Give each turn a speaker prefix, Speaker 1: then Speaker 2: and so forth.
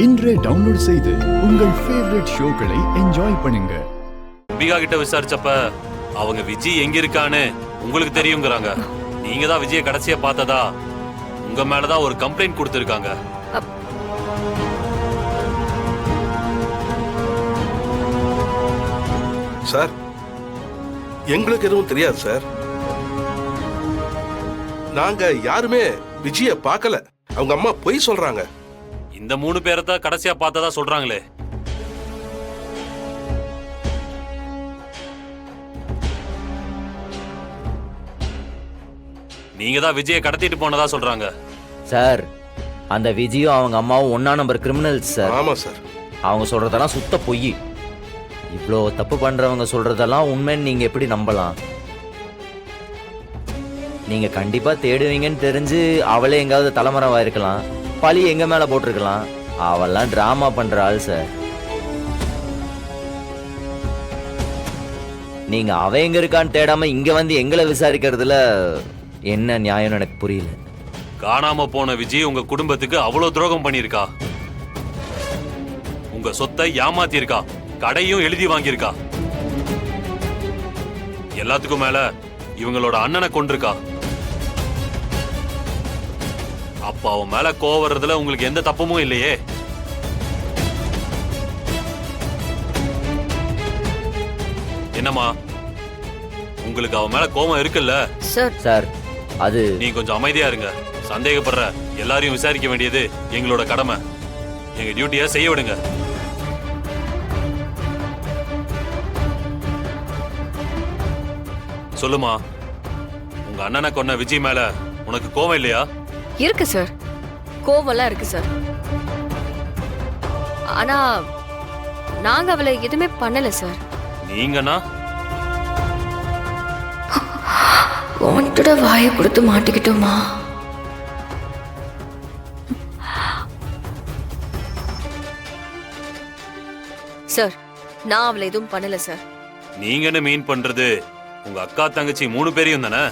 Speaker 1: இன்றே டவுன்லோட் செய்து உங்கள் ஃபேவரட் ஷோக்களை என்ஜாய் பண்ணுங்க.
Speaker 2: தீபிகா கிட்ட விசாரிச்சப்ப அவங்க விஜய் எங்க இருக்கான்னு உங்களுக்கு தெரியுங்கிறாங்க. நீங்க தான் விஜய கடைசியா பார்த்ததா உங்க மேலதான் ஒரு கம்ப்ளைண்ட் கொடுத்திருக்காங்க.
Speaker 3: சார், எங்களுக்கு எதுவும் தெரியாது சார். நாங்க யாருமே விஜய பார்க்கல. அவங்க அம்மா பொய் சொல்றாங்க.
Speaker 2: இந்த 3 பேரை தான் கடைசியா பார்த்ததா சொல்றாங்களே. நீங்க தான் விஜய கடத்திட்டு போனதா சொல்றாங்க.
Speaker 4: சார், அந்த விஜயும் அவங்க அம்மாவும் 1ஆம் நம்பர் கிரிமினல்ஸ் சார்.
Speaker 3: ஆமா சார்.
Speaker 4: அவங்க சொல்றதெல்லாம் சுத்த பொய். இவ்வளோ தப்பு பண்றவங்க சொல்றதெல்லாம் உண்மைன்னு நீங்க எப்படி நம்பலாம்? நீங்க கண்டிப்பா தேடுவீங்கன்னு தெரிஞ்சு அவளே எங்காவது தலைமறைவா இருக்கலாம், பழி எங்க மேல போட்டிருக்கலாம். அவெல்லாம் டிராமா பண்ற ஆள் சார். நீங்க அவ எங்க இருக்கான்னு தேடாம இங்க வந்து எங்களை விசாரிக்கிறதுல என்ன நியாயம் எனக்கு புரியல.
Speaker 2: காணாம போன விஜய் உங்க குடும்பத்துக்கு அவ்வளவு துரோகம் பண்ணிருக்கா. உங்க சொத்தை ஏமாத்தி இருக்கா, கடையும் எழுதி வாங்கியிருக்கா. எல்லாத்துக்கும் மேல இவங்களோட அண்ணனை கொண்டிருக்கா. அப்ப அவன் மேல கோவம் வர்றதுல உங்களுக்கு எந்த தப்புமும் இல்லையே. என்னம்மா, உங்களுக்கு அவன் மேல கோவம் இருக்குல்ல?
Speaker 4: சார், அது
Speaker 2: நீ கொஞ்சம் அமைதியா இருங்க. சந்தேகப்படுற எல்லாரையும் விசாரிக்க வேண்டியது எங்களோட கடமை. எங்க டியூட்டியை செய்ய விடுங்க. சொல்லுமா, உங்க அண்ணனை கொன்ன விஜய் மேல உனக்கு கோவம் இல்லையா?
Speaker 5: இருக்கு சார், கோவம்லாம் இருக்கு சார். ஆனா நாங்க அவளை எதுவுமே பண்ணல சார்.
Speaker 2: நீங்கனா
Speaker 5: உன்கிட்ட வாயை கொடுத்து மாட்டிக்கிட்டோமா? சார், நான் அவளை எதுவும் பண்ணல சார்.
Speaker 2: நீங்கன்னு மீன் பண்றது உங்க அக்கா தங்கச்சி 3 பேரையும் தானே?